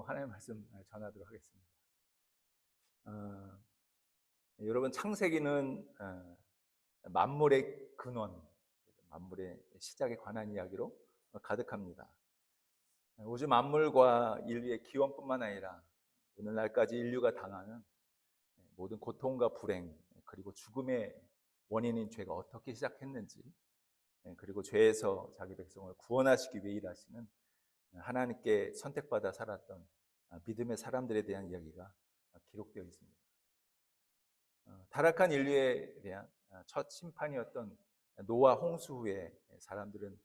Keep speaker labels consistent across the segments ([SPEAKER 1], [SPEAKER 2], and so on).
[SPEAKER 1] 하나님의 말씀 전하도록 하겠습니다. 어, 여러분 창세기는 만물의 근원, 만물의 시작에 관한 이야기로 가득합니다. 우주 만물과 인류의 기원뿐만 아니라 오늘날까지 인류가 당하는 모든 고통과 불행, 그리고 죽음의 원인인 죄가 어떻게 시작했는지, 그리고 죄에서 자기 백성을 구원하시기 위해 일하시는 하나님께 선택받아 살았던 믿음의 사람들에 대한 이야기가 기록되어 있습니다. 타락한 인류에 대한 첫 심판이었던 노아 홍수 후에 사람들은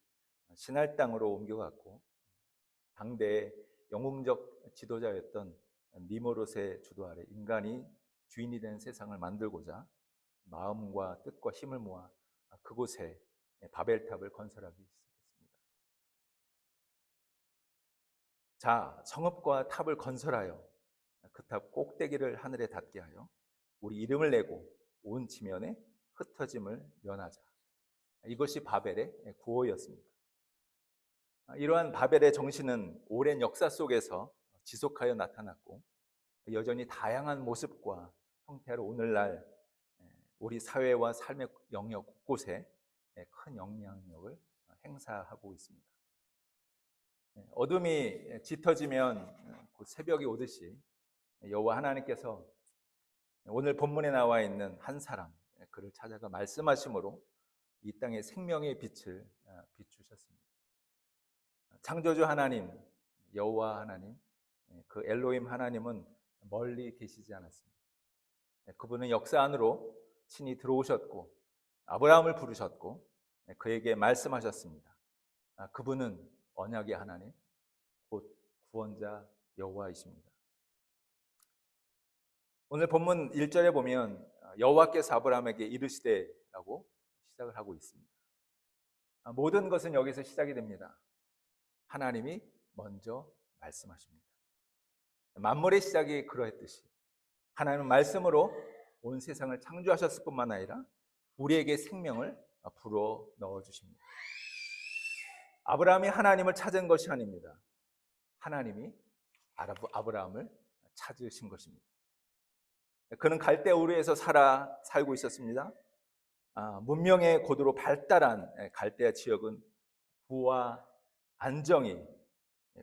[SPEAKER 1] 신할 땅으로 옮겨갔고, 당대의 영웅적 지도자였던 니무롯의 주도 아래 인간이 주인이 된 세상을 만들고자 마음과 뜻과 힘을 모아 그곳에 바벨탑을 건설하기 시작했습니다. 자, 성읍과 탑을 건설하여 그 탑 꼭대기를 하늘에 닿게 하여 우리 이름을 내고 온 지면에 흩어짐을 면하자. 이것이 바벨의 구호였습니다. 이러한 바벨의 정신은 오랜 역사 속에서 지속하여 나타났고, 여전히 다양한 모습과 형태로 오늘날 우리 사회와 삶의 영역 곳곳에 큰 영향력을 행사하고 있습니다. 어둠이 짙어지면 곧 새벽이 오듯이 여호와 하나님께서 오늘 본문에 나와 있는 한 사람, 그를 찾아가 말씀하심으로 이 땅에 생명의 빛을 비추셨습니다. 창조주 하나님, 여호와 하나님, 그 엘로힘 하나님은 멀리 계시지 않았습니다. 그분은 역사 안으로 친히 들어오셨고 아브라함을 부르셨고 그에게 말씀하셨습니다. 그분은 언약의 하나님, 곧 구원자 여호와이십니다. 오늘 본문 1절에 보면 여호와께서 아브라함에게 이르시되라고 시작을 하고 있습니다. 모든 것은 여기서 시작이 됩니다. 하나님이 먼저 말씀하십니다. 만물의 시작이 그러했듯이 하나님은 말씀으로 온 세상을 창조하셨을 뿐만 아니라 우리에게 생명을 불어 넣어주십니다. 아브라함이 하나님을 찾은 것이 아닙니다. 하나님이 아브라함을 찾으신 것입니다. 그는 갈대 우르에서 살고 있었습니다. 문명의 고도로 발달한 갈대아 지역은 부와 안정이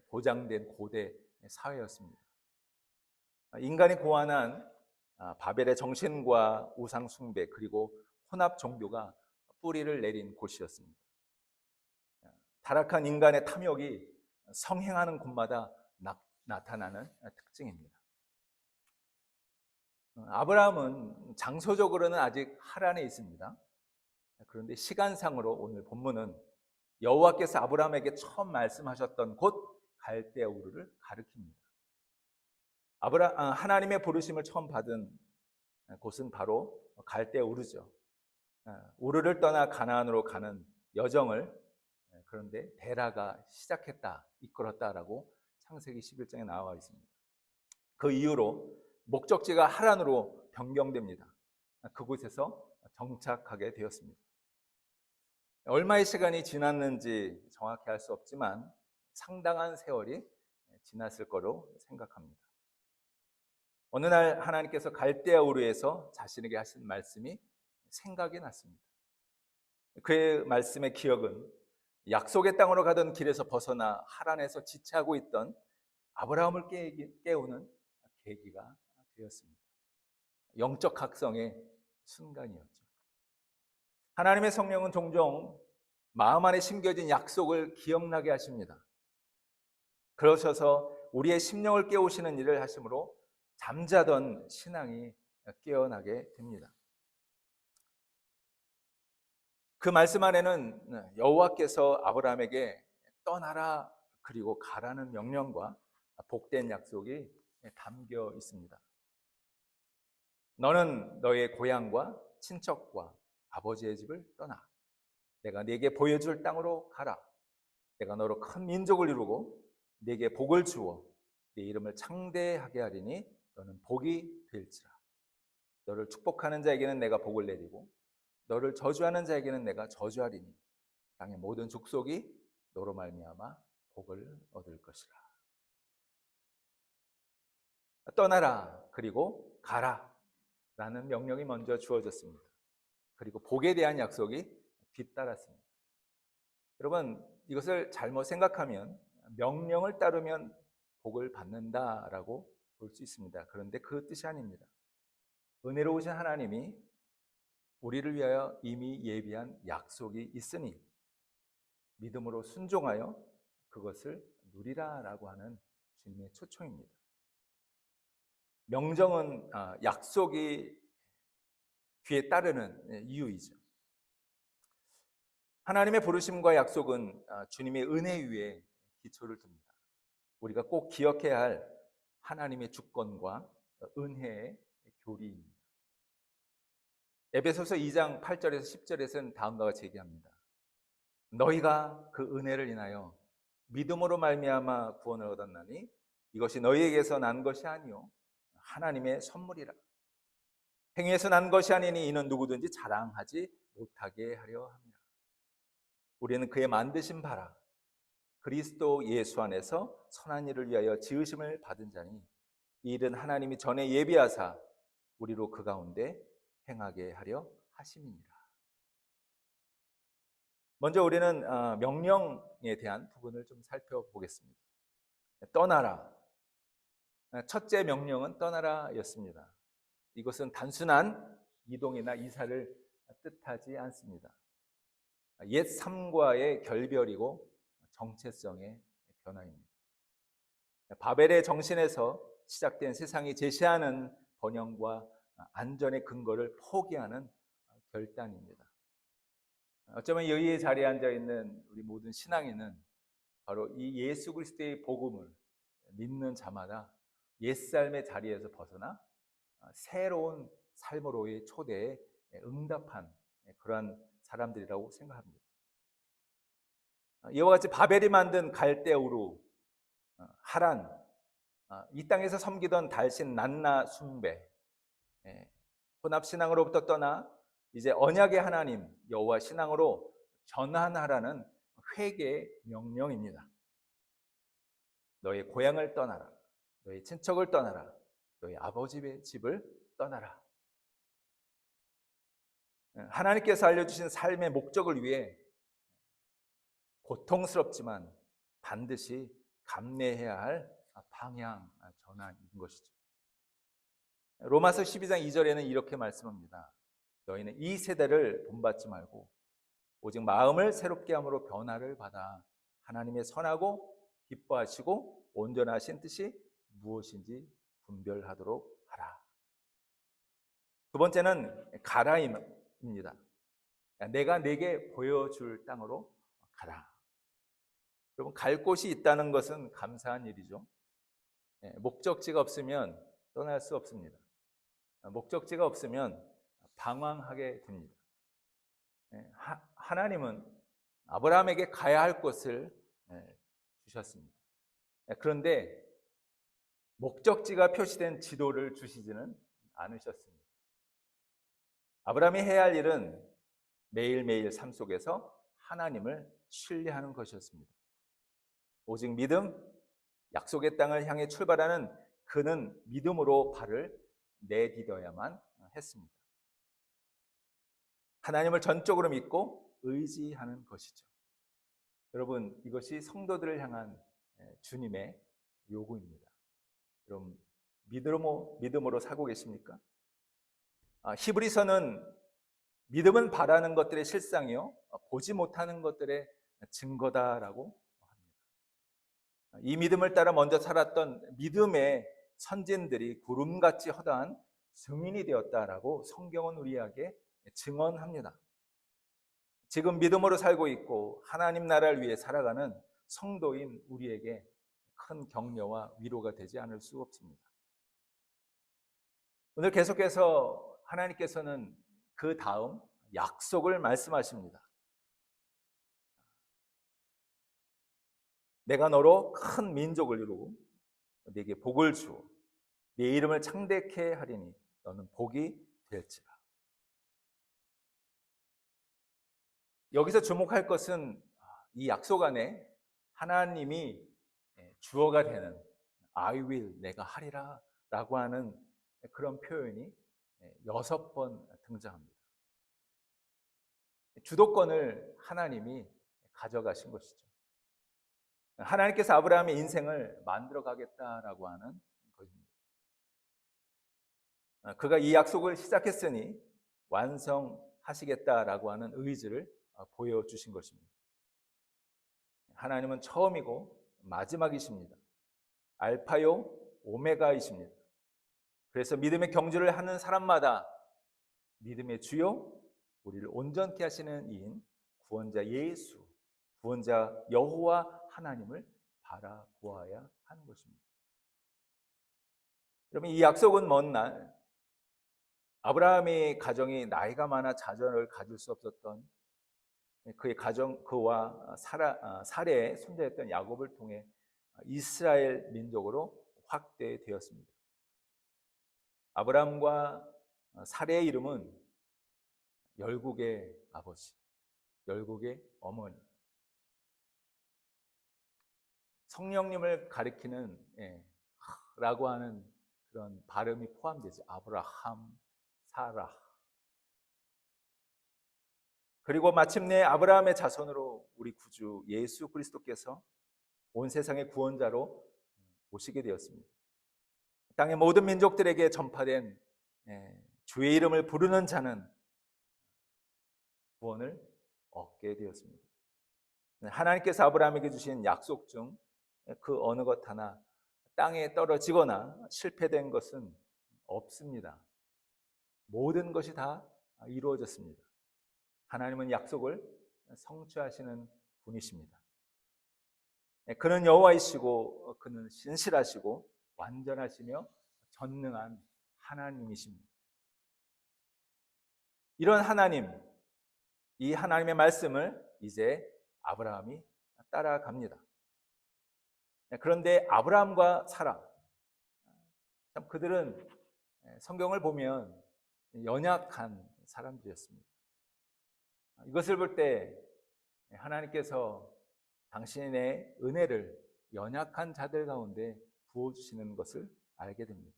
[SPEAKER 1] 보장된 고대 사회였습니다. 인간이 고안한 바벨의 정신과 우상 숭배 그리고 혼합 종교가 뿌리를 내린 곳이었습니다. 타락한 인간의 탐욕이 성행하는 곳마다 나타나는 특징입니다. 아브라함은 장소적으로는 아직 하란에 있습니다. 그런데 시간상으로 오늘 본문은 여호와께서 아브라함에게 처음 말씀하셨던 곳 갈대아 우르를 가리킵니다. 하나님의 부르심을 처음 받은 곳은 바로 갈대아 우르죠. 우르를 떠나 가나안으로 가는 여정을 그런데 데라가 시작했다, 이끌었다라고 창세기 11장에 나와 있습니다. 그 이후로 목적지가 하란으로 변경됩니다. 그곳에서 정착하게 되었습니다. 얼마의 시간이 지났는지 정확히 알 수 없지만 상당한 세월이 지났을 거로 생각합니다. 어느 날 하나님께서 갈대아 우르에서 자신에게 하신 말씀이 생각이 났습니다. 그의 말씀의 기억은 약속의 땅으로 가던 길에서 벗어나 하란에서 지체하고 있던 아브라함을 깨우는 계기가 되었습니다. 영적 각성의 순간이었죠. 하나님의 성령은 종종 마음 안에 심겨진 약속을 기억나게 하십니다. 그러셔서 우리의 심령을 깨우시는 일을 하심으로 잠자던 신앙이 깨어나게 됩니다. 그 말씀 안에는 여호와께서 아브라함에게 떠나라 그리고 가라는 명령과 복된 약속이 담겨 있습니다. 너는 너의 고향과 친척과 아버지의 집을 떠나 내가 네게 보여줄 땅으로 가라. 내가 너로 큰 민족을 이루고 네게 복을 주어 네 이름을 창대하게 하리니 너는 복이 될지라. 너를 축복하는 자에게는 내가 복을 내리고 너를 저주하는 자에게는 내가 저주하리니 땅의 모든 족속이 너로 말미암아 복을 얻을 것이라. 떠나라 그리고 가라 라는 명령이 먼저 주어졌습니다. 그리고 복에 대한 약속이 뒤따랐습니다. 여러분, 이것을 잘못 생각하면 명령을 따르면 복을 받는다라고 볼 수 있습니다. 그런데 그 뜻이 아닙니다. 은혜로우신 하나님이 우리를 위하여 이미 예비한 약속이 있으니 믿음으로 순종하여 그것을 누리라라고 하는 주님의 초청입니다. 명령은 약속이 뒤에 따르는 이유이죠. 하나님의 부르심과 약속은 주님의 은혜 위에 기초를 둡니다. 우리가 꼭 기억해야 할 하나님의 주권과 은혜의 교리입니다. 에베소서 2장 8절에서 10절에서는 다음과 같이 얘기합니다. 너희가 그 은혜를 인하여 믿음으로 말미암아 구원을 얻었나니 이것이 너희에게서 난 것이 아니요 하나님의 선물이라. 행위에서 난 것이 아니니 이는 누구든지 자랑하지 못하게 하려 함이라. 우리는 그의 만드신 바라 그리스도 예수 안에서 선한 일을 위하여 지으심을 받은 자니 이 일은 하나님이 전에 예비하사 우리로 그 가운데 행하게 하려 하심이니라. 먼저 우리는 명령에 대한 부분을 좀 살펴보겠습니다. 떠나라. 첫째 명령은 떠나라였습니다. 이것은 단순한 이동이나 이사를 뜻하지 않습니다. 옛 삶과의 결별이고 정체성의 변화입니다. 바벨의 정신에서 시작된 세상이 제시하는 번영과 안전의 근거를 포기하는 결단입니다. 어쩌면 여기에 자리에 앉아 있는 우리 모든 신앙인은 바로 이 예수 그리스도의 복음을 믿는 자마다 옛삶의 자리에서 벗어나 새로운 삶으로의 초대에 응답한 그러한 사람들이라고 생각합니다. 이와 같이 바벨이 만든 갈대우루, 하란, 이 땅에서 섬기던 달신 난나 숭배, 혼합신앙으로부터 떠나 이제 언약의 하나님 여호와 신앙으로 전환하라는 회개의 명령입니다. 너의 고향을 떠나라. 너의 친척을 떠나라. 너의 아버지의 집을 떠나라. 하나님께서 알려주신 삶의 목적을 위해 고통스럽지만 반드시 감내해야 할 방향 전환인 것이죠. 로마서 12장 2절에는 이렇게 말씀합니다. 너희는 이 세대를 본받지 말고 오직 마음을 새롭게 함으로 변화를 받아 하나님의 선하고 기뻐하시고 온전하신 뜻이 무엇인지 분별하도록 하라. 두 번째는 가라입니다. 내가 내게 보여줄 땅으로 가라. 여러분, 갈 곳이 있다는 것은 감사한 일이죠. 목적지가 없으면 떠날 수 없습니다. 목적지가 없으면 방황하게 됩니다. 하나님은 아브라함에게 가야 할 곳을 주셨습니다. 그런데 목적지가 표시된 지도를 주시지는 않으셨습니다. 아브라함이 해야 할 일은 매일매일 삶 속에서 하나님을 신뢰하는 것이었습니다. 오직 믿음, 약속의 땅을 향해 출발하는 그는 믿음으로 발을 내디뎌야만 했습니다. 하나님을 전적으로 믿고 의지하는 것이죠. 여러분, 이것이 성도들을 향한 주님의 요구입니다. 여러분, 믿음으로 살고 계십니까? 히브리서는 믿음은 바라는 것들의 실상이요 보지 못하는 것들의 증거다라고 합니다. 이 믿음을 따라 먼저 살았던 믿음의 선진들이 구름같이 허다한 증인이 되었다라고 성경은 우리에게 증언합니다. 지금 믿음으로 살고 있고 하나님 나라를 위해 살아가는 성도인 우리에게 큰 격려와 위로가 되지 않을 수 없습니다. 오늘 계속해서 하나님께서는 그 다음 약속을 말씀하십니다. 내가 너로 큰 민족을 이루고 네게 복을 주어 네 이름을 창대케 하리니 너는 복이 될지라. 여기서 주목할 것은 이 약속 안에 하나님이 주어가 되는 I will, 내가 하리라 라고 하는 그런 표현이 6번 등장합니다. 주도권을 하나님이 가져가신 것이죠. 하나님께서 아브라함의 인생을 만들어 가겠다라고 하는 것입니다. 그가 이 약속을 시작했으니 완성하시겠다라고 하는 의지를 보여주신 것입니다. 하나님은 처음이고 마지막이십니다. 알파요 오메가이십니다. 그래서 믿음의 경주를 하는 사람마다 믿음의 주요, 우리를 온전케 하시는 이인 구원자 예수, 구원자 여호와 하나님을 바라보아야 하는 것입니다. 여러분, 이 약속은 먼 날 아브라함의 가정이 나이가 많아 자녀를 가질 수 없었던 그의 가정, 그와 사레의 손자였던 야곱을 통해 이스라엘 민족으로 확대되었습니다. 아브라함과 사레의 이름은 열국의 아버지, 열국의 어머니, 성령님을 가리키는 라고 하는 그런 발음이 포함되죠. 아브라함, 사라. 그리고 마침내 아브라함의 자손으로 우리 구주 예수 그리스도께서 온 세상의 구원자로 오시게 되었습니다. 땅의 모든 민족들에게 전파된 주의 이름을 부르는 자는 구원을 얻게 되었습니다. 하나님께서 아브라함에게 주신 약속 중 그 어느 것 하나 땅에 떨어지거나 실패된 것은 없습니다. 모든 것이 다 이루어졌습니다. 하나님은 약속을 성취하시는 분이십니다. 그는 여호와이시고 그는 신실하시고 완전하시며 전능한 하나님이십니다. 이런 하나님, 이 하나님의 말씀을 이제 아브라함이 따라갑니다. 그런데 아브라함과 사라, 참 그들은 성경을 보면 연약한 사람들이었습니다. 이것을 볼 때 하나님께서 당신의 은혜를 연약한 자들 가운데 부어주시는 것을 알게 됩니다.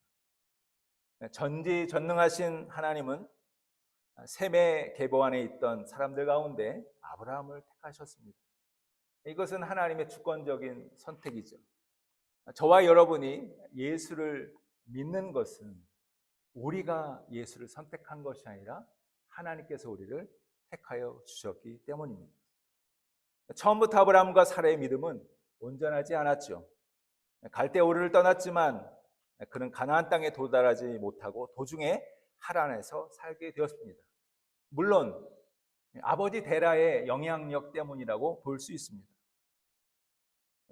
[SPEAKER 1] 전지전능하신 하나님은 셈의 계보 안에 있던 사람들 가운데 아브라함을 택하셨습니다. 이것은 하나님의 주권적인 선택이죠. 저와 여러분이 예수를 믿는 것은 우리가 예수를 선택한 것이 아니라 하나님께서 우리를 택하여 주셨기 때문입니다. 처음부터 아브라함과 사라의 믿음은 온전하지 않았죠. 갈대우르를 떠났지만 그는 가나안 땅에 도달하지 못하고 도중에 하란에서 살게 되었습니다. 물론 아버지 데라의 영향력 때문이라고 볼 수 있습니다.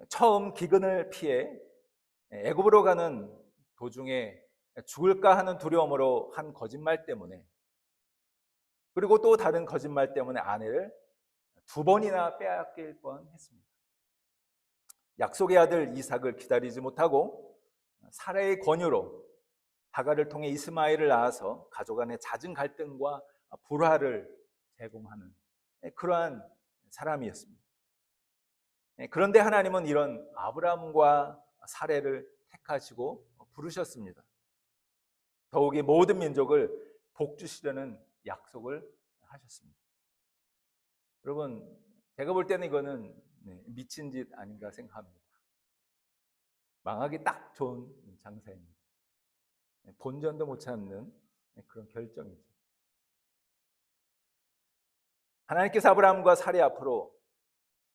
[SPEAKER 1] 처음 기근을 피해 애굽으로 가는 도중에 죽을까 하는 두려움으로 한 거짓말 때문에, 그리고 또 다른 거짓말 때문에 아내를 2번이나 빼앗길 뻔했습니다. 약속의 아들 이삭을 기다리지 못하고 사라의 권유로 하갈을 통해 이스마엘을 낳아서 가족 간의 잦은 갈등과 불화를 제공하는 그러한 사람이었습니다. 그런데 하나님은 이런 아브라함과 사레를 택하시고 부르셨습니다. 더욱이 모든 민족을 복주시려는 약속을 하셨습니다. 여러분, 제가 볼 때는 이거는 미친 짓 아닌가 생각합니다. 망하기 딱 좋은 장사입니다. 본전도 못 찾는 그런 결정이죠. 하나님께서 아브라함과 사레 앞으로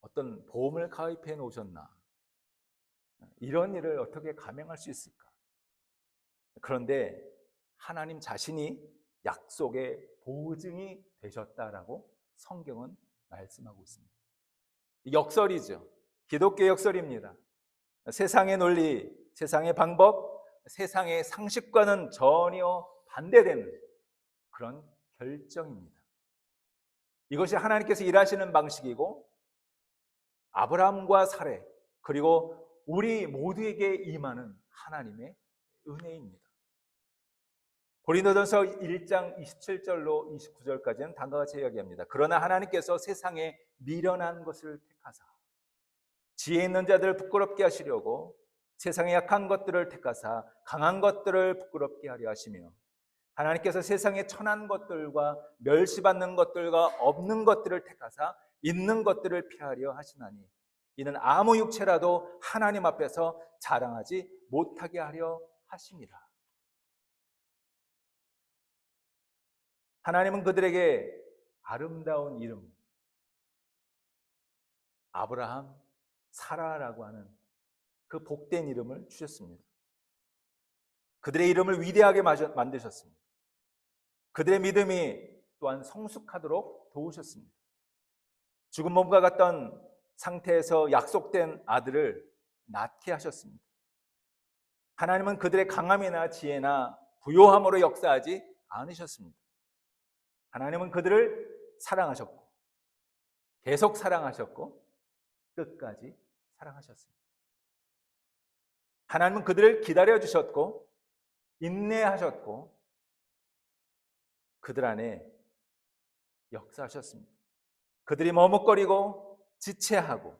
[SPEAKER 1] 어떤 보험을 가입해 놓으셨나? 이런 일을 어떻게 감행할 수 있을까? 그런데 하나님 자신이 약속의 보증이 되셨다라고 성경은 말씀하고 있습니다. 역설이죠. 기독교 역설입니다. 세상의 논리, 세상의 방법, 세상의 상식과는 전혀 반대되는 그런 결정입니다. 이것이 하나님께서 일하시는 방식이고 아브라함과 사레, 그리고 우리 모두에게 임하는 하나님의 은혜입니다. 고린도전서 1장 27절로 29절까지는 다음과 같이 이야기합니다. 그러나 하나님께서 세상에 미련한 것을 택하사 지혜 있는 자들을 부끄럽게 하시려고 세상의 약한 것들을 택하사 강한 것들을 부끄럽게 하려 하시며, 하나님께서 세상의 천한 것들과 멸시받는 것들과 없는 것들을 택하사 있는 것들을 피하려 하시나니, 이는 아무 육체라도 하나님 앞에서 자랑하지 못하게 하려 하심이라. 하나님은 그들에게 아름다운 이름, 아브라함, 사라라고 하는 그 복된 이름을 주셨습니다. 그들의 이름을 위대하게 만드셨습니다. 그들의 믿음이 또한 성숙하도록 도우셨습니다. 죽은 몸과 같던 상태에서 약속된 아들을 낳게 하셨습니다. 하나님은 그들의 강함이나 지혜나 부요함으로 역사하지 않으셨습니다. 하나님은 그들을 사랑하셨고, 계속 사랑하셨고, 끝까지 사랑하셨습니다. 하나님은 그들을 기다려주셨고, 인내하셨고, 그들 안에 역사하셨습니다. 그들이 머뭇거리고 지체하고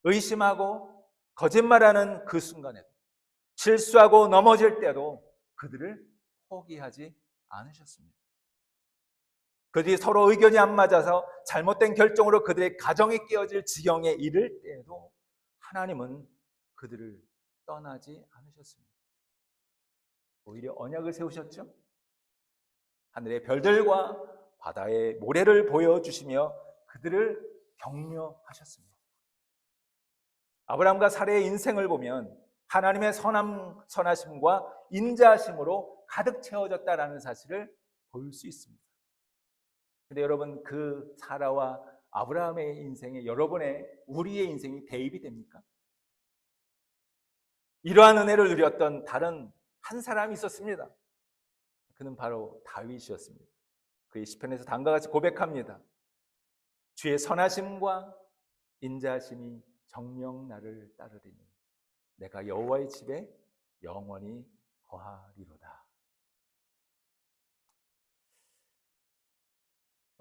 [SPEAKER 1] 의심하고 거짓말하는 그 순간에도, 실수하고 넘어질 때도 그들을 포기하지 않으셨습니다. 그들이 서로 의견이 안 맞아서 잘못된 결정으로 그들의 가정이 깨어질 지경에 이를 때에도 하나님은 그들을 떠나지 않으셨습니다. 오히려 언약을 세우셨죠. 하늘의 별들과 바다의 모래를 보여주시며 그들을 격려하셨습니다. 아브라함과 사라의 인생을 보면 하나님의 선하심과 인자하심으로 가득 채워졌다라는 사실을 볼 수 있습니다. 근데 여러분, 그 사라와 아브라함의 인생에 여러분의, 우리의 인생이 대입이 됩니까? 이러한 은혜를 누렸던 다른 한 사람이 있었습니다. 그는 바로 다윗이었습니다. 그의 시편에서 다음과 같이 고백합니다. 주의 선하심과 인자하심이 정녕 나를 따르리니 내가 여호와의 집에 영원히 거하리로다.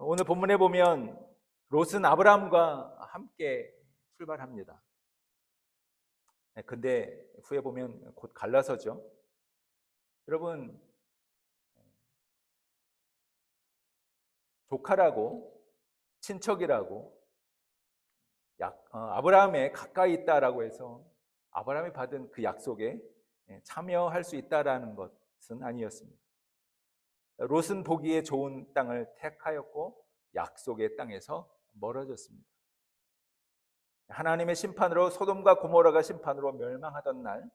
[SPEAKER 1] 오늘 본문에 보면 롯은 아브라함과 함께 출발합니다. 근데 후에 보면 곧 갈라서죠. 여러분, 조카라고, 친척이라고, 아브라함에 가까이 있다라고 해서 아브라함이 받은 그 약속에 참여할 수 있다라는 것은 아니었습니다. 롯은 보기에 좋은 땅을 택하였고 약속의 땅에서 멀어졌습니다. 하나님의 심판으로, 소돔과 고모라가 심판으로 멸망하던 날,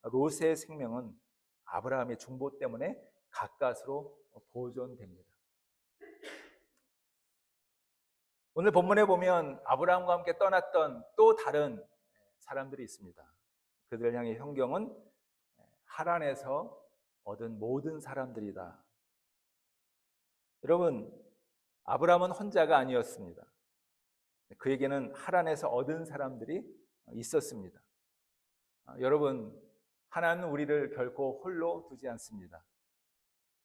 [SPEAKER 1] 롯의 생명은 아브라함의 중보 때문에 가까스로 보존됩니다. 오늘 본문에 보면 아브라함과 함께 떠났던 또 다른 사람들이 있습니다. 그들을 향해 성경은 하란에서 얻은 모든 사람들이다. 여러분, 아브라함은 혼자가 아니었습니다. 그에게는 하란에서 얻은 사람들이 있었습니다. 여러분, 하나님은 우리를 결코 홀로 두지 않습니다.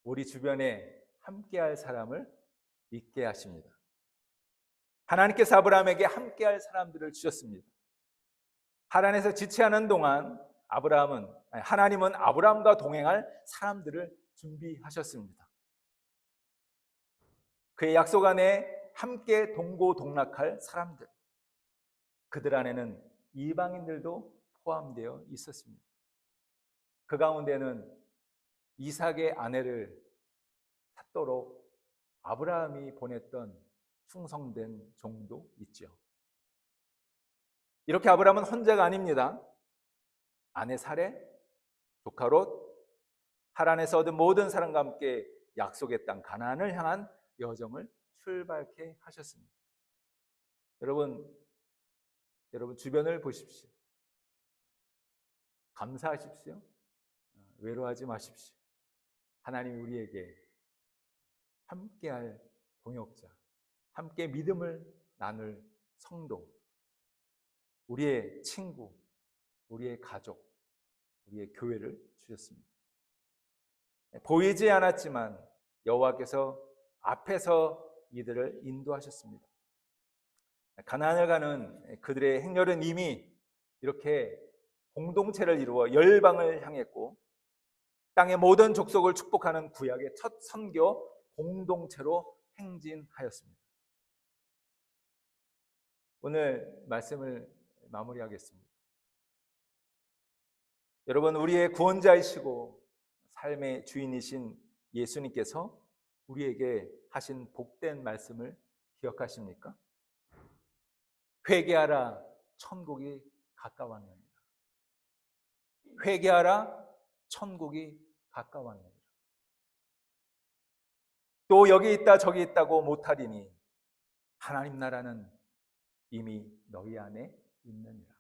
[SPEAKER 1] 우리 주변에 함께할 사람을 있게 하십니다. 하나님께서 아브라함에게 함께할 사람들을 주셨습니다. 하란에서 지체하는 동안 하나님은 아브라함과 동행할 사람들을 준비하셨습니다. 그의 약속 안에 함께 동고동락할 사람들, 그들 안에는 이방인들도 포함되어 있었습니다. 그 가운데는 이삭의 아내를 찾도록 아브라함이 보냈던 충성된 종도 있죠. 이렇게 아브라함은 혼자가 아닙니다. 아내 사레, 조카 롯, 하란에서 얻은 모든 사람과 함께 약속의 땅 가나안을 향한 여정을 출발케 하셨습니다. 여러분 주변을 보십시오. 감사하십시오. 외로워하지 마십시오. 하나님이 우리에게 함께할 동역자, 함께 믿음을 나눌 성도, 우리의 친구, 우리의 가족, 우리의 교회를 주셨습니다. 보이지 않았지만 여호와께서 앞에서 이들을 인도하셨습니다. 가나안을 가는 그들의 행렬은 이미 이렇게 공동체를 이루어 열방을 향했고 땅의 모든 족속을 축복하는 구약의 첫 선교 공동체로 행진하였습니다. 오늘 말씀을 마무리하겠습니다. 여러분, 우리의 구원자이시고 삶의 주인이신 예수님께서 우리에게 하신 복된 말씀을 기억하십니까? 회개하라, 천국이 가까웠느니라. 회개하라, 천국이 가까웠느니라. 또 여기 있다 저기 있다고 못하리니 하나님 나라는 이미 너희 안에 있느니라.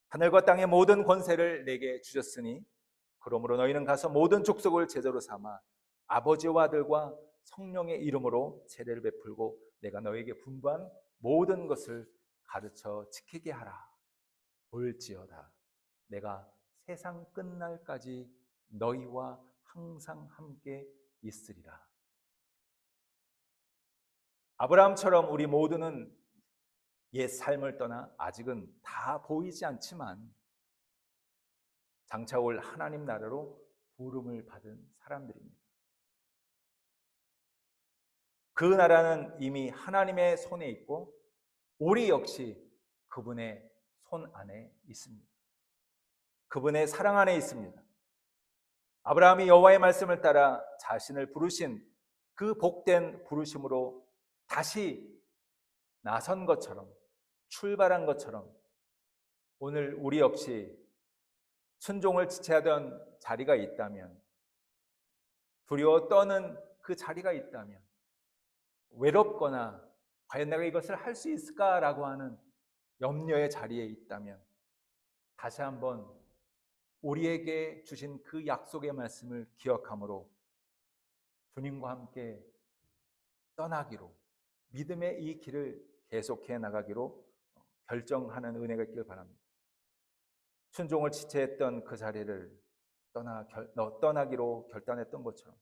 [SPEAKER 1] 하늘과 땅의 모든 권세를 내게 주셨으니 그러므로 너희는 가서 모든 족속을 제자로 삼아 아버지와 아들과 성령의 이름으로 세례를 베풀고 내가 너에게 분부한 모든 것을 가르쳐 지키게 하라. 볼지어다 내가 세상 끝날까지 너희와 항상 함께 있으리라. 아브라함처럼 우리 모두는 옛 삶을 떠나 아직은 다 보이지 않지만 장차 올 하나님 나라로 부름을 받은 사람들입니다. 그 나라는 이미 하나님의 손에 있고 우리 역시 그분의 손 안에 있습니다. 그분의 사랑 안에 있습니다. 아브라함이 여호와의 말씀을 따라 자신을 부르신 그 복된 부르심으로 다시 나선 것처럼, 출발한 것처럼 오늘 우리 역시 순종을 지체하던 자리가 있다면, 두려워 떠는 그 자리가 있다면, 외롭거나 과연 내가 이것을 할 수 있을까라고 하는 염려의 자리에 있다면 다시 한번 우리에게 주신 그 약속의 말씀을 기억함으로 주님과 함께 떠나기로, 믿음의 이 길을 계속해 나가기로 결정하는 은혜가 있길 바랍니다. 순종을 지체했던 그 자리를 떠나기로 결단했던 것처럼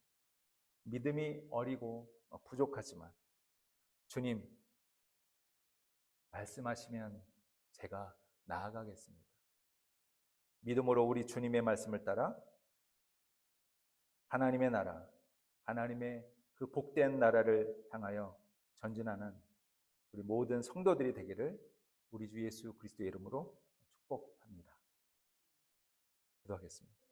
[SPEAKER 1] 믿음이 어리고 부족하지만 주님 말씀하시면 제가 나아가겠습니다. 믿음으로 우리 주님의 말씀을 따라 하나님의 나라, 하나님의 그 복된 나라를 향하여 전진하는 우리 모든 성도들이 되기를 우리 주 예수 그리스도의 이름으로 축복합니다. 기도하겠습니다.